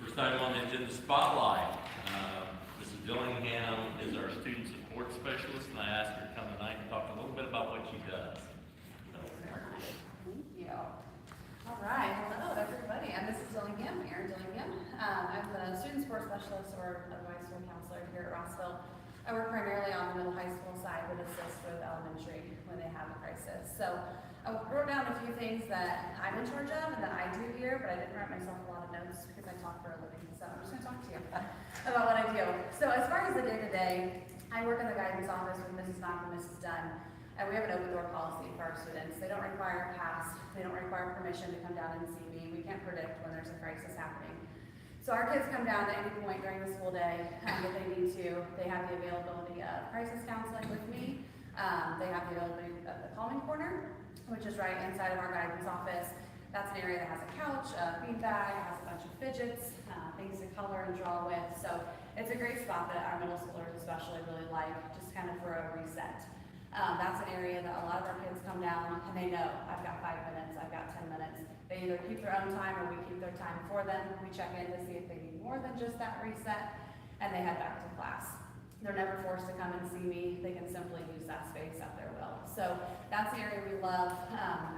First item on the agenda, spotlight. Mrs. Dillingham is our student support specialist, and I asked her to come tonight and talk a little bit about what she does. Thank you. All right, hello everybody. I'm Mrs. Dillingham, Erin Dillingham. I'm the student support specialist or advice school counselor here at Rossville. I work primarily on the middle high school side, but assist with elementary when they have a crisis. So I wrote down a few things that I'm in charge of and that I do here, but I didn't write myself a lot of notes because I talk for a living. So I'm just going to talk to you about what I do. So as far as the day-to-day, I work in the guidance office with Mrs. Knock and Mrs. Dunn. And we have an open door policy for our students. They don't require a pass. They don't require permission to come down and see me. We can't predict when there's a crisis happening. So our kids come down at any point during the school day if they need to. They have the availability of crisis counseling with me. They have the availability of the calming corner, which is right inside of our guidance office. That's an area that has a couch, a beanbag, has a bunch of fidgets, things to color and draw with. So it's a great spot that our middle schoolers especially really like, just kind of for a reset. That's an area that a lot of our kids come down and they know, I've got 5 minutes, I've got 10 minutes. They either keep their own time or we keep their time for them. We check in to see if they need more than just that reset, and they head back to class. They're never forced to come and see me. They can simply use that space at their will. So that's the area we love.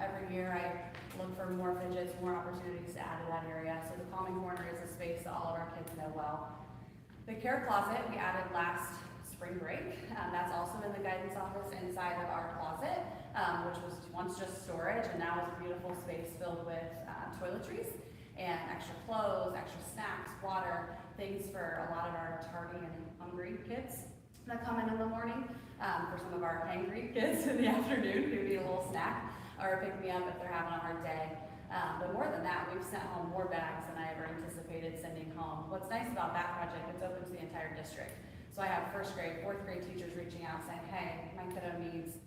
Every year I look for more fidgets, more opportunities to add to that area. So the calming corner is a space that all of our kids know well. The care closet we added last spring break. That's also in the guidance office inside of our closet, which was once just storage, and now it's a beautiful space filled with toiletries and extra clothes, extra snacks, water, things for a lot of our tardy and hungry kids that come in the morning, for some of our hangry kids in the afternoon who need a little snack or pick me up if they're having a hard day. But more than that, we've sent home more bags than I ever anticipated sending home. What's nice about that project, it's open to the entire district. So I have first grade, fourth grade teachers reaching out saying, hey, my kiddo needs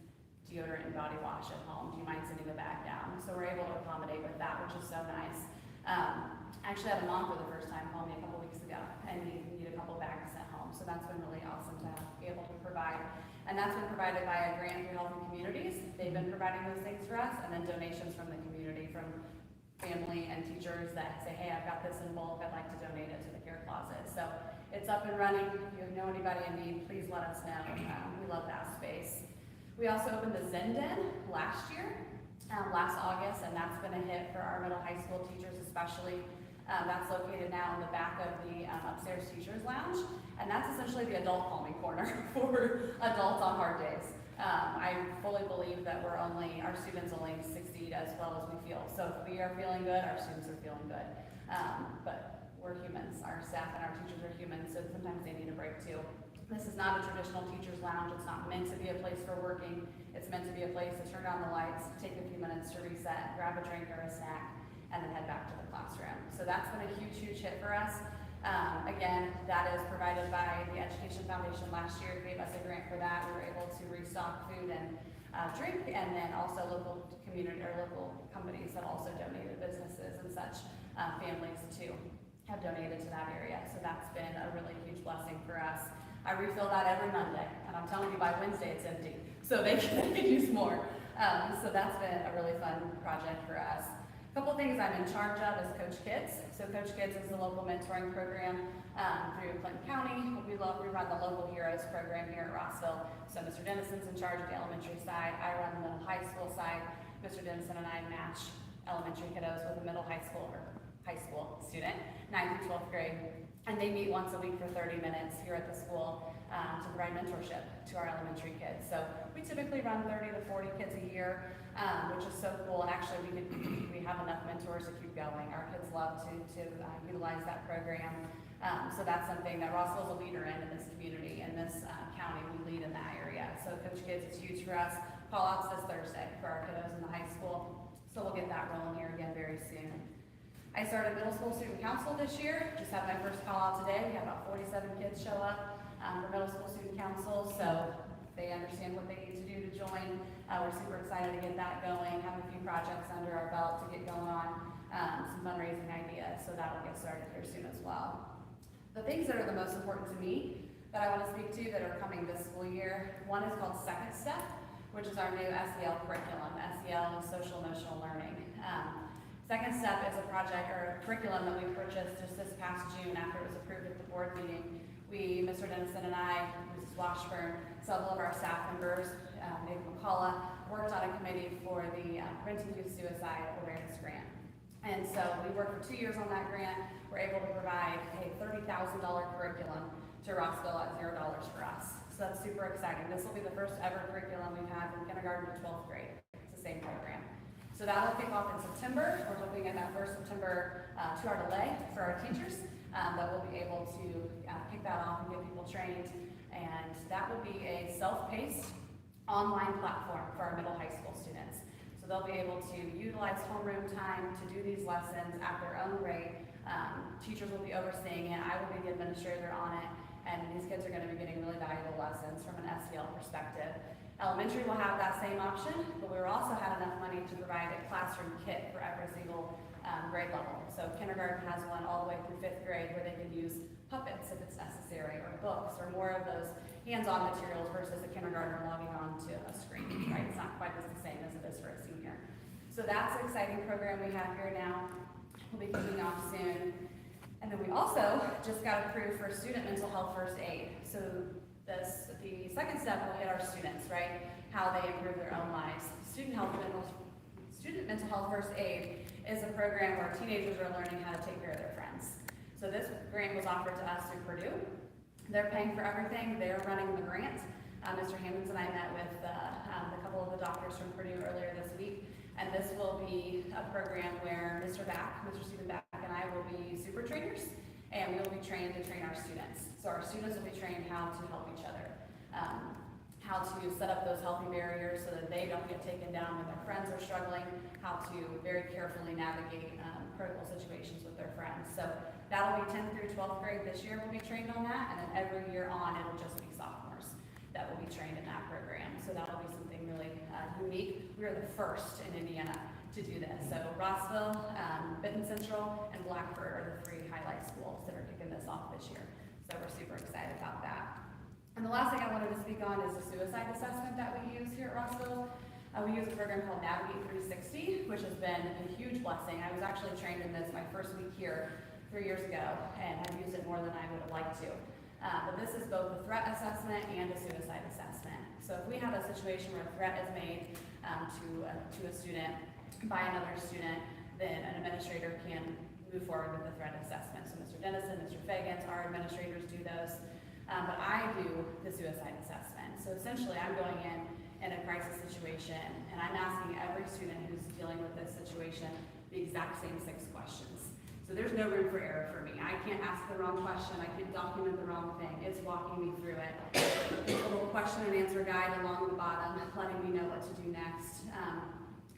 deodorant and body wash at home. Do you mind sending the bag down? So we're able to accommodate with that, which is so nice. I actually had a mom for the first time call me a couple weeks ago and need a couple bags sent home. So that's been really awesome to be able to provide. And that's been provided by a grant through Health and Communities. They've been providing those things for us, and then donations from the community, from family and teachers that say, hey, I've got this in bulk, I'd like to donate it to the care closet. So it's up and running. If you know anybody in need, please let us know. We love that space. We also opened the Zen Den last year, last August, and that's been a hit for our middle high school teachers especially. That's located now in the back of the upstairs teachers lounge, and that's essentially the adult calming corner for adults on hard days. I fully believe that our students only succeed as well as we feel. So if we are feeling good, our students are feeling good. But we're humans, our staff and our teachers are humans, so sometimes they need a break too. This is not a traditional teacher's lounge. It's not meant to be a place for working. It's meant to be a place to turn on the lights, take a few minutes to reset, grab a drink or a snack, and then head back to the classroom. So that's been a huge, huge hit for us. Again, that is provided by the Education Foundation. Last year gave us a grant for that. We were able to restock food and drink, and then also local community or local companies that also donated, businesses and such, families too, have donated to that area. So that's been a really huge blessing for us. I refill that every Monday, and I'm telling you by Wednesday it's empty, so they can use more. So that's been a really fun project for us. A couple things I'm in charge of is Coach Kids. So Coach Kids is the local mentoring program through Clinton County. We run the Local Heroes program here at Rossville. So Mr. Dennison's in charge of the elementary side. I run the middle high school side. Mr. Dennison and I match elementary kiddos with a middle high school student, 9th through 12th grade. And they meet once a week for 30 minutes here at the school to provide mentorship to our elementary kids. So we typically run 30 to 40 kids a year, which is so cool. And actually, we have enough mentors to keep going. Our kids love to utilize that program. So that's something that Rossville's a leader in this community. In this county, we lead in that area. So Coach Kids is huge for us. Call-outs this Thursday for our kiddos in the high school. So we'll get that rolling here again very soon. I started middle school student council this year. Just had my first call out today. We had about 47 kids show up for middle school student council, so they understand what they need to do to join. We're super excited to get that going, have a few projects under our belt to get going on, some fundraising ideas, so that'll get started here soon as well. The things that are the most important to me that I want to speak to that are coming this school year, one is called Second Step, which is our new SEL curriculum. SEL is social emotional learning. Second step is a project or a curriculum that we purchased just this past June after it was approved at the board meeting. We, Mr. Dennison and I, Mrs. Washburn, several of our staff members, Nathan McCullough, worked on a committee for the Preventing Youth Suicide Awareness Grant. And so we worked for 2 years on that grant. We're able to provide a $30,000 curriculum to Rossville at $0 for us. So that's super exciting. This will be the first ever curriculum we've had from kindergarten to 12th grade. It's the same program. So that'll kick off in September. We're hoping in that first September 2-hour delay for our teachers that we'll be able to kick that off and get people trained. And that will be a self-paced online platform for our middle high school students. So they'll be able to utilize homeroom time to do these lessons at their own rate. Teachers will be overseeing it. I will be the administrator on it. And these kids are going to be getting really valuable lessons from an SEL perspective. Elementary will have that same option, but we also had enough money to provide a classroom kit for every single grade level. So kindergarten has one all the way through 5th grade where they can use puppets if it's necessary, or books, or more of those hands-on materials versus a kindergartner logging on to a screen, right? It's not quite as the same as it is for a senior. So that's an exciting program we have here now. We'll be kicking off soon. And then we also just got approved for student mental health first aid. So the second step will hit our students, right? How they improve their own lives. Student mental health first aid is a program where teenagers are learning how to take care of their friends. So this grant was offered to us through Purdue. They're paying for everything. They're running the grant. Mr. Hammonds and I met with a couple of the doctors from Purdue earlier this week. And this will be a program where Mr. Stephen Back, and I will be super trainers, and we will be trained to train our students. So our students will be trained how to help each other, how to set up those healthy barriers so that they don't get taken down when their friends are struggling, how to very carefully navigate critical situations with their friends. So that'll be 10th through 12th grade this year. We'll be trained on that, and then every year on, it'll just be sophomores that will be trained in that program. So that'll be something really unique. We are the first in Indiana to do this. So Rossville, Benton Central, and Blackford are the 3 highlight schools that are kicking this off this year. So we're super excited about that. And the last thing I wanted to speak on is the suicide assessment that we use here at Rossville. We use a program called Navigate 360, which has been a huge blessing. I was actually trained in this my first week here 3 years ago, and I've used it more than I would have liked to. But this is both a threat assessment and a suicide assessment. So if we have a situation where a threat is made to a student by another student, then an administrator can move forward with the threat assessment. So Mr. Dennison, Mr. Fagans, our administrators do those. But I do the suicide assessment. So essentially I'm going in a crisis situation, and I'm asking every student who's dealing with this situation the exact same 6 questions. So there's no room for error for me. I can't ask the wrong question. I can't document the wrong thing. It's walking me through it. There's a little question and answer guide along the bottom, letting me know what to do next.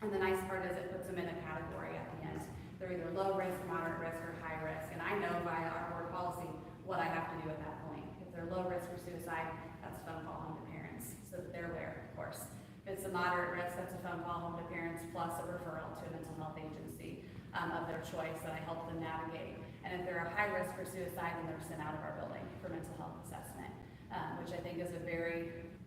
And the nice part is it puts them in a category at the end. They're either low risk, moderate risk, or high risk. And I know by our board policy what I have to do at that point. If they're low risk for suicide, that's a phone call home to parents, so that they're aware, of course. If it's a moderate risk, that's a phone call home to parents plus a referral to a mental health agency of their choice that I help them navigate. And if they're a high risk for suicide, then they're sent out of our building for mental health assessment, which I think is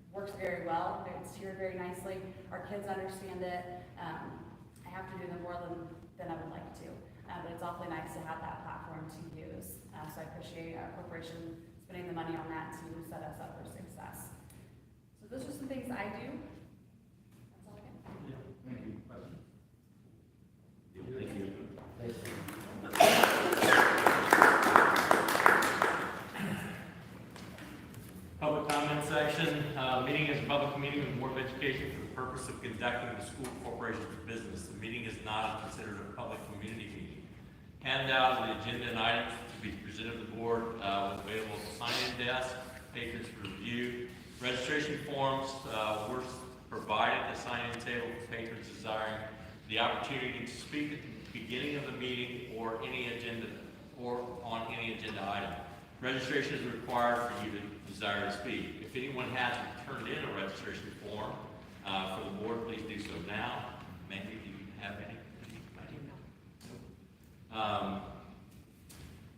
works very well. It's tiered very nicely. Our kids understand it. I have to do them more than I would like to, but it's awfully nice to have that platform to use. So I appreciate our corporation spending the money on that to set us up for success. So those are some things I do. That's all I got. Yeah, thank you. Questions? Thank you. Public comment section. Meeting is a public meeting of the Board of Education for the purpose of conducting the school corporation's business. The meeting is not considered a public community meeting. Handout of the agenda and items to be presented to the board with available sign-in desk, patrons for review. Registration forms were provided at the sign-in table for patrons desiring the opportunity to speak at the beginning of the meeting or on any agenda item. Registration is required for you to desire to speak. If anyone hasn't turned in a registration form for the board, please do so now. Maybe do you have any?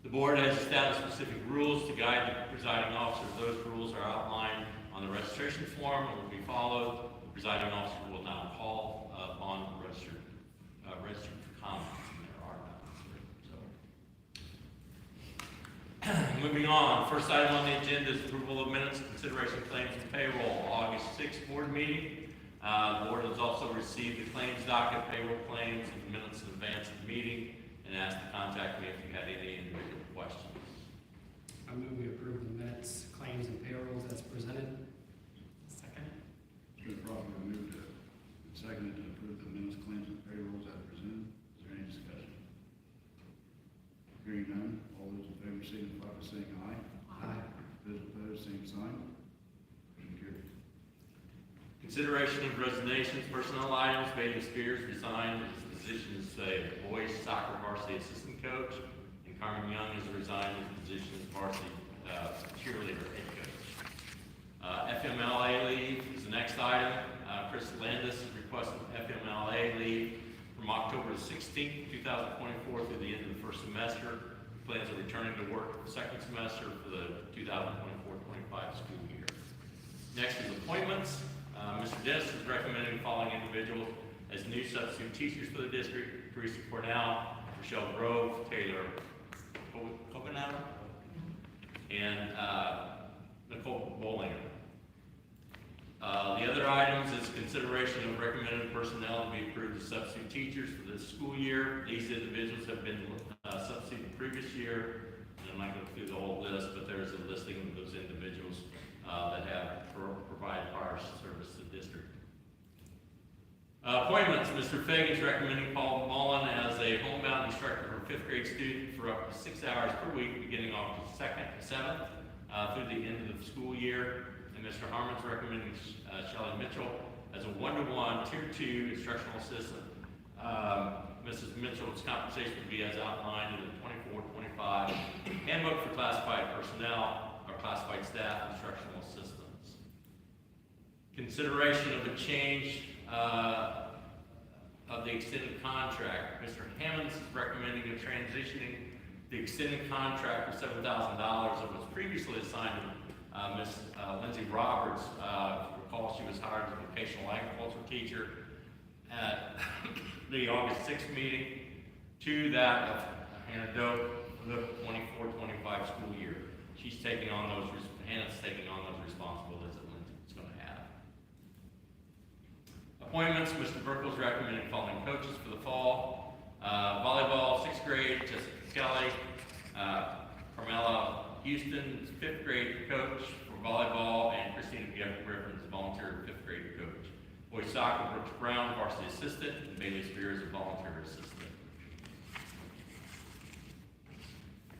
The board has established specific rules to guide the presiding officer. Those rules are outlined on the registration form and will be followed. The presiding officer will now call upon the registered for comments. Moving on, first item on the agenda is approval of minutes, consideration of claims and payroll, August 6th board meeting. The board has also received the claims docket, payroll claims, and minutes in advance of the meeting, and asked to contact me if you had any individual questions. I move we approve the minutes, claims, and payrolls as presented. Second. It's been properly moved and seconded to approve the minutes, claims, and payrolls as presented. Is there any discussion? Hearing none, all those in favor signify by saying aye. Aye. Those opposed, same sign. Motion carries. Consideration of resignations, personnel items. Bailey Spears resigned his position as a boys soccer varsity assistant coach, and Carmen Young has resigned his position as varsity cheerleader head coach. FMLA leave is the next item. Chris Landis is requesting FMLA leave from October 16th, 2024 through the end of the first semester. He plans on returning to work for the second semester for the 2024-25 school year. Next is appointments. Mr. Dennis is recommending the following individuals as new substitute teachers for the district: Teresa Cornell, Michelle Grove, Taylor Coconut, and Nicole Bollinger. The other items is consideration of recommended personnel to be approved as substitute teachers for this school year. These individuals have been substituted the previous year, and I'm not going through the whole list, but there's a listing of those individuals that have provided prior service to the district. Appointments. Mr. Fagan is recommending Paul Mullen as a homebound instructor for a 5th grade student for up to 6 hours per week, beginning August 7th through the end of the school year. And Mr. Harmon's recommending Shelley Mitchell as a 1-to-1 Tier 2 instructional assistant. Mrs. Mitchell's compensation would be as outlined in the 24-25 Handbook for Classified Personnel or Classified Staff Instructional Assistants. Consideration of a change of the extended contract. Mr. Hammonds is recommending a transitioning the extended contract for $7,000 that was previously assigned to Ms. Lindsay Roberts. Recall she was hired as a vocational agriculture teacher at the August 6th meeting to that of Hannah Doak for the 24-25 school year. She's taking on those, Hannah's taking on those responsibilities that Lindsay's going to have. Appointments. Mr. Burkle is recommending following coaches for the fall. Volleyball, 6th grade, Jessica Skelly. Carmela Houston, 5th grade coach for volleyball, and Christina Griffin is volunteer 5th grade coach. Boys soccer, Brooks Brown, varsity assistant, and Bailey Spears, a volunteer assistant.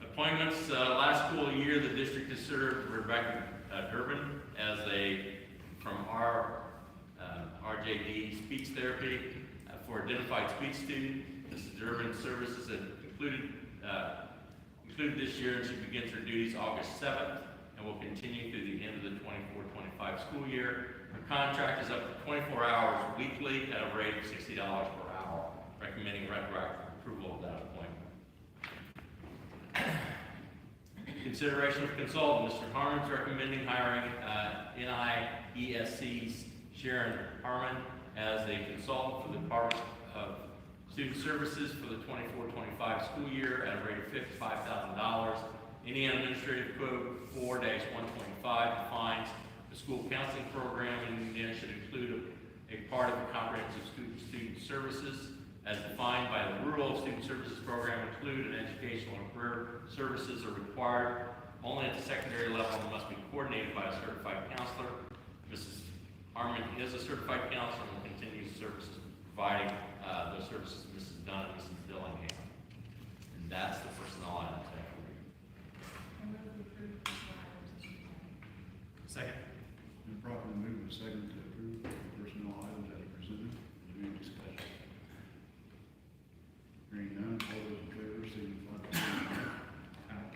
Appointments. Last school year, the district has served Rebecca Durbin as from RJD Speech Therapy for identified speech student. Mrs. Durbin's services have included this year, and she begins her duties August 7th and will continue through the end of the 24-25 school year. Her contract is up to 24 hours weekly at a rate of $60 per hour, recommending retroactive approval of that appointment. Consideration of consultant. Mr. Harmon's recommending hiring NIESC's Sharon Harmon as a consultant for the Department of Student Services for the 24-25 school year at a rate of $55,000. Indiana Administrative Code 4-125 defines the school counseling program in Indiana should include a part of the comprehensive student services as defined by the Rural Student Services Program include an educational and career services are required only at the secondary level and must be coordinated by a certified counselor. Mrs. Harmon is a certified counselor and will continue services providing those services to Mrs. Dunn and Mrs. Dillingham. And that's the personnel items I have for you. Second. Been properly moved and seconded to approve the personnel items as presented. Is there any discussion? Hearing none, all those in favor signify by saying aye.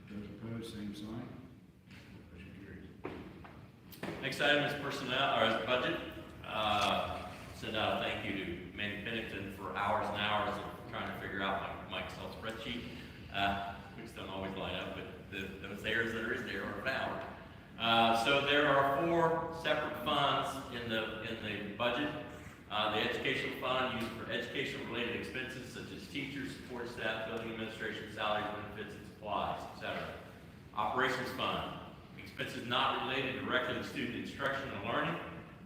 Those opposed, same sign. Motion carries. Next item is personnel, or is budget. Send out a thank you to Manny Pennington for hours and hours of trying to figure out my Excel spreadsheet, which don't always line up, but those errors that are in there are found. So there are 4 separate funds in the budget. The educational fund used for education-related expenses such as teachers, support staff, building administration, salaries, benefits, and supplies, etc. Operations Fund, expenses not related directly to student instruction and learning,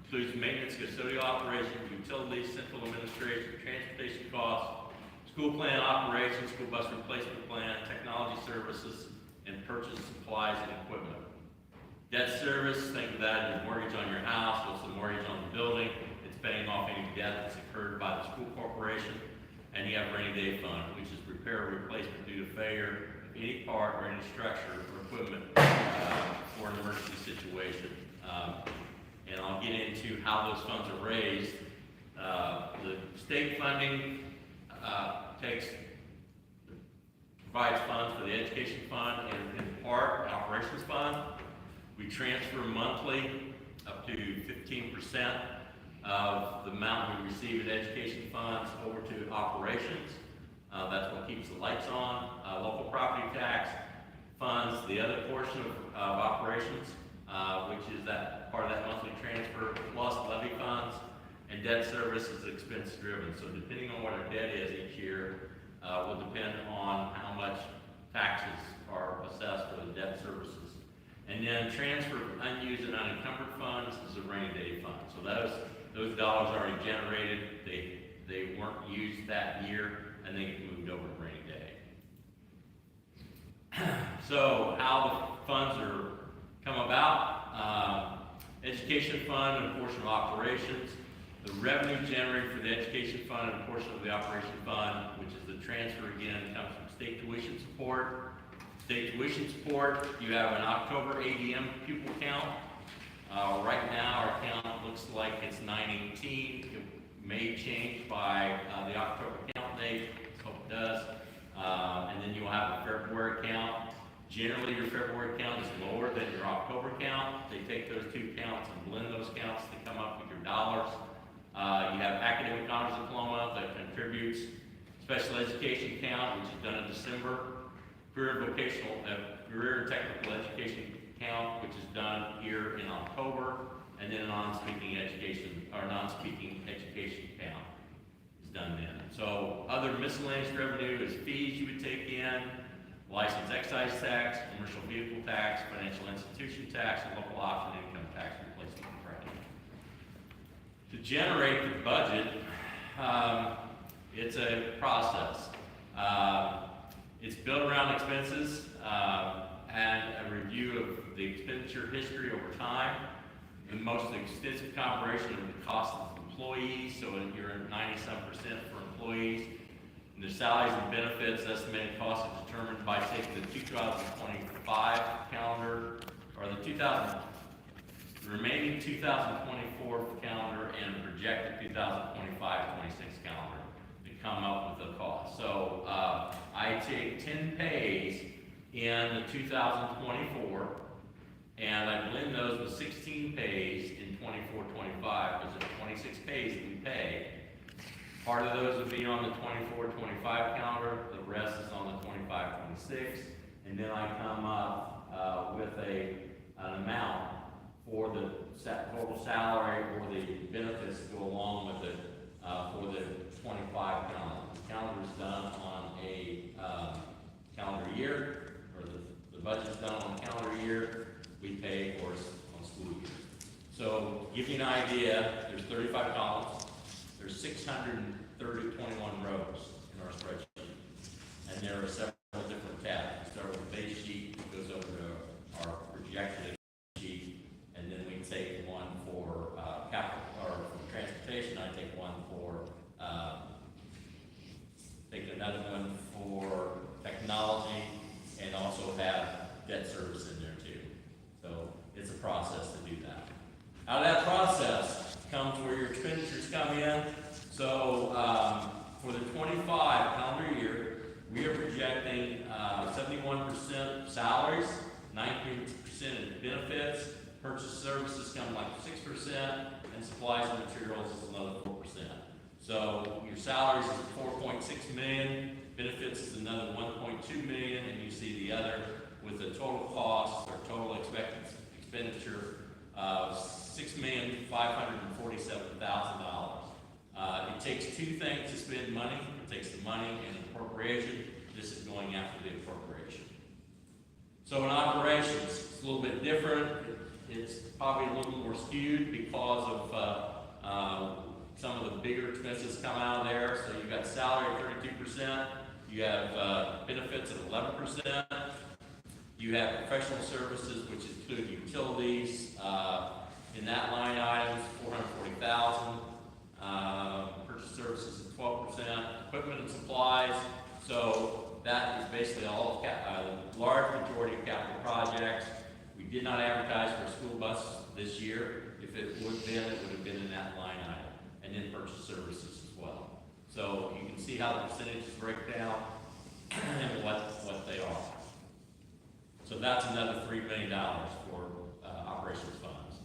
includes maintenance, custodial operations, utilities, central administration, transportation costs, school plan operations, school bus replacement plan, technology services, and purchase supplies and equipment. Debt service, think of that as mortgage on your house. What's the mortgage on the building? It's paying off any debt that's incurred by the school corporation. And you have rainy day fund, which is repair or replacement due to failure of any part or any structure or equipment for an emergency situation. And I'll get into how those funds are raised. The state funding provides funds for the education fund and in part operations fund. We transfer monthly up to 15% of the amount we receive in education funds over to operations. That's what keeps the lights on. Local property tax funds the other portion of operations, which is that part of that monthly transfer, plus levy funds, and debt service is expense driven. So depending on what our debt is each year, will depend on how much taxes are assessed for the debt services. And then transfer of unused and unencumbered funds is a rainy day fund. So those dollars are already generated, they weren't used that year, and they get moved over to rainy day. So how the funds are come about, education fund and a portion of operations. The revenue generated for the education fund and a portion of the operation fund, which is the transfer again, comes from state tuition support. State tuition support, you have an October ADM pupil count. Right now our count looks like it's 918. It may change by the October count date, let's hope it does. And then you'll have a February count. Generally your February count is lower than your October count. They take those two counts and blend those counts to come up with your dollars. You have academic honors diploma that contributes, special education count, which is done in December, career and vocational, career and technical education count, which is done here in October, and then non-speaking education, or non-speaking education count is done then. So other miscellaneous revenue is fees you would take in, license excise tax, commercial vehicle tax, financial institution tax, and local option income tax replacement credit. To generate the budget, it's a process. It's built around expenses and a review of the expenditure history over time, the most extensive comparison of the cost of employees, so you're at 97% for employees. And the salaries and benefits estimated cost is determined by taking the 2025 calendar, or the remaining 2024 calendar and projected 2025-26 calendar to come up with the cost. So I take 10 pays in the 2024, and I blend those with 16 pays in 24-25, because there's 26 pays that we pay. Part of those would be on the 24-25 calendar, the rest is on the 25-26, and then I come up with an amount for the total salary or the benefits that go along with it for the 25 calendar. The calendar is done on a calendar year, or the budget's done on a calendar year. We pay, of course, on school years. So to give you an idea, there's 35 columns. There's 621 rows in our spreadsheet. And there are several different tabs. We start with the base sheet, it goes over to our projected sheet, and then we take one for capital, or for transportation. I take one for, take another one for technology, and also have debt service in there too. So it's a process to do that. Out of that process comes where your expenditures come in. So for the 25 calendar year, we are projecting 71% salaries, 19% in benefits, purchase services come like 6%, and supplies and materials is another 4%. So your salaries is 4.6 million, benefits is another 1.2 million, and you see the other with the total cost or total expected expenditure of $6,547,000. It takes two things to spend money. It takes the money and appropriation. This is going after the appropriation. So in operation, operations, it's a little bit different. It's probably a little more skewed because of some of the bigger expenses come out of there. So you've got salary at 32%, you have benefits at 11%, you have professional services, which include utilities. In that line item is $440,000. Purchase services at 12%, equipment and supplies. So that is basically all of the large majority of capital projects. We did not advertise for a school bus this year. If it would have been, it would have been in that line item. And then purchase services as well. So you can see how the percentages break down and what they are. So that's another $3 million for operations funds.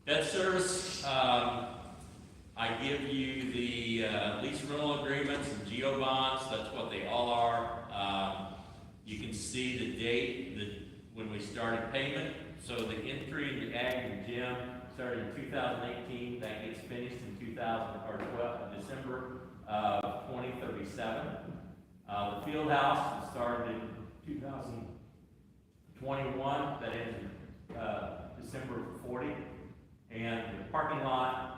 Debt service, I give you the lease rental agreements and geo bonds. That's what they all are. You can see the date when we started payment. So the entry in the ag and gym started in 2018. That gets finished in December of 2037. The field house started in 2021. That ends in December of 40. And the parking lot,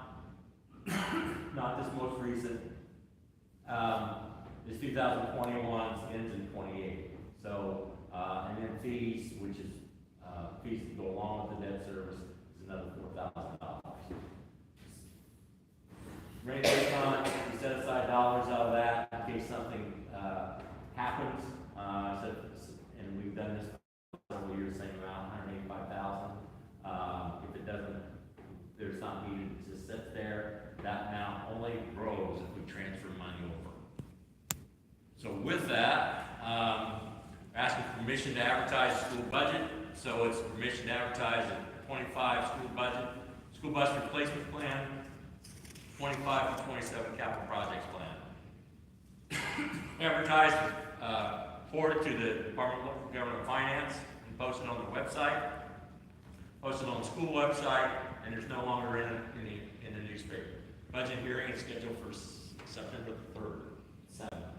not this most recent, is 2021, ends in 28. So, and then fees, which is fees that go along with the debt service, is another $4,000. Rainy day fund, we set aside dollars out of that in case something happens. And we've done this for several years, same amount, $185,000. If it doesn't, there's not needed, it just sits there. That amount only grows if we transfer money over. So with that, asking permission to advertise the school budget. So it's permission to advertise a 25 school budget, school bus replacement plan, 25 to 27 capital projects plan. Advertise, forward to the Department of Local Government Finance and post it on the website, post it on the school website, and there's no longer in the newspaper. Budget hearing is scheduled for September 3rd, 7th.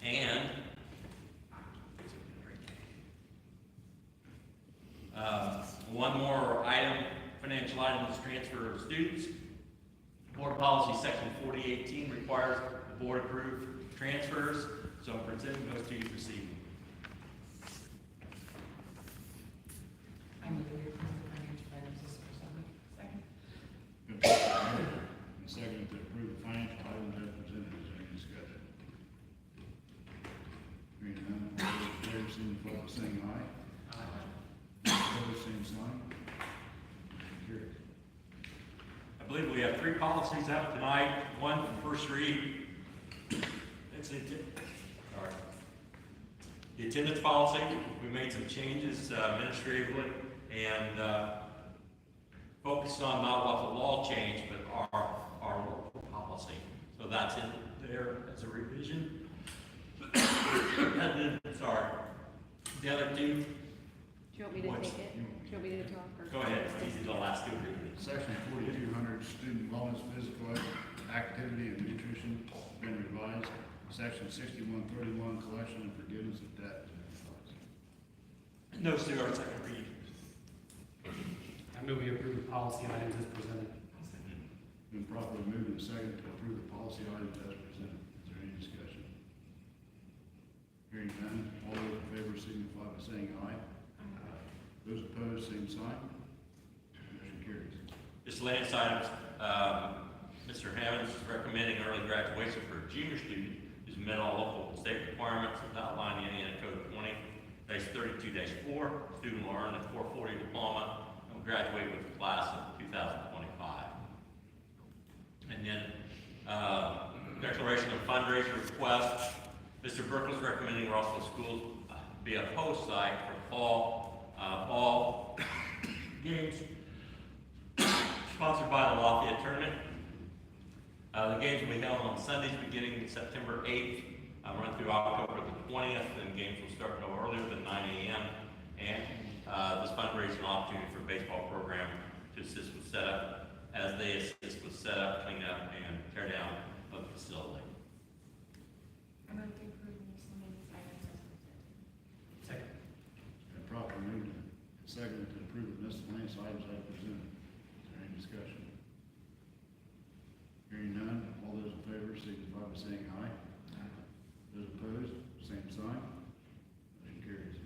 And one more item, financial item is transfer of students. Board policy section 4018 requires the board approve transfers, so I'm presenting those to you this evening. I move we approve the financial items as presented. Second. Been properly moved and seconded to approve the financial items as presented. Is there any discussion? Hearing none, all those in favor signify by saying aye. Opposed, same sign. Motion carries. I believe we have 3 policies out tonight. One for first read. It's the attendance policy. We made some changes administratively and focused on not what the law changed, but our local policy. So that's in there as a revision. And then, sorry, the other 2. Do you want me to take it? Do you want me to talk? Or? Go ahead. It's easy. The last 2 readings. Section 4200, student wellness, physical activity and nutrition, been revised. Section 6131, collection and forgiveness of debt. Those 2 are second read. I move we approve the policy items as presented. Been properly moved and seconded to approve the policy items as presented. Is there any discussion? Hearing none, all those in favor signify by saying aye. Those opposed, same sign. Motion carries. Miscellaneous items, Mr. Hammonds is recommending early graduation for a junior student who's met all local and state requirements as outlined in Indiana Code 20-32-4. Student will earn a 440 diploma and will graduate with the class of 2025. And then, declaration of fundraiser request. Mr. Berkeley is recommending Russell Schools be a host site for fall games sponsored by the Lafayette Tournament. The games will be held on Sundays beginning September 8th, run through October the 20th, and games will start no earlier than 9 a.m. And this fundraising opportunity for a baseball program to assist with setup, as they assist with setup, cleanup, and tear down of the facility. I move to approve the miscellaneous items as presented. seconded to approve the miscellaneous items as presented. Is there any discussion? Hearing none, all those in favor signify by saying aye. Those opposed, same sign. Motion carries.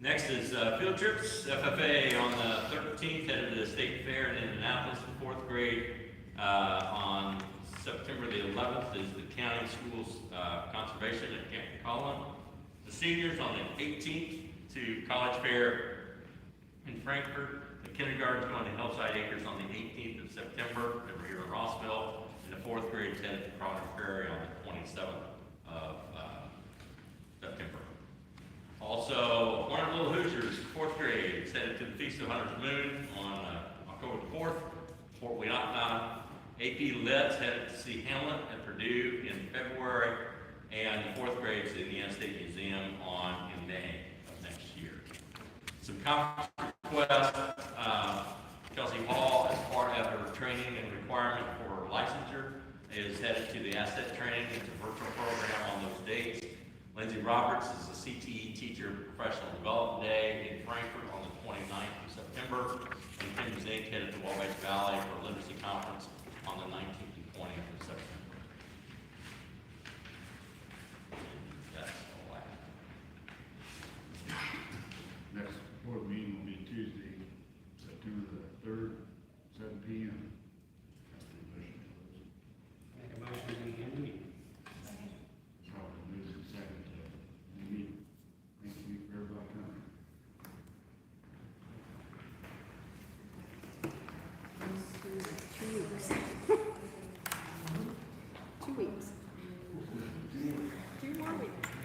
Next is field trips. FFA on the 13th, headed to the State Fair in Indianapolis for fourth grade. On September the 11th is the County Schools Conservation at Camp Collin. The seniors on the 18th to College Fair in Frankfurt. The kindergarten's going to Hillside Acres on the 18th of September over here in Rossville. And the fourth grade is headed to Crawford Prairie on the 27th of September. Also, one of the Little Hoosiers, fourth grade, is headed to the Feast of Hunter's Moon on October the 4th, Fort Weotna. AP Lit's headed to see Hamlet at Purdue in February, and the fourth grade is in the Indiana State Museum in May of next year. Some conference requests. Kelsey Hall, as part of her training and requirement for licensure, is headed to the asset training. It's a virtual program on those dates. Lindsay Roberts is the CTE Teacher Professional Development Day in Frankfurt on the 29th of September. And Kim Zink headed to Wabash Valley for a literacy conference on the 19th and 20th of September. That's all I have. Next board meeting will be Tuesday, September the 3rd, 7 p.m. Make a motion to end the meeting. Probably moves and second to the meeting. Thank you for everybody coming. Two weeks.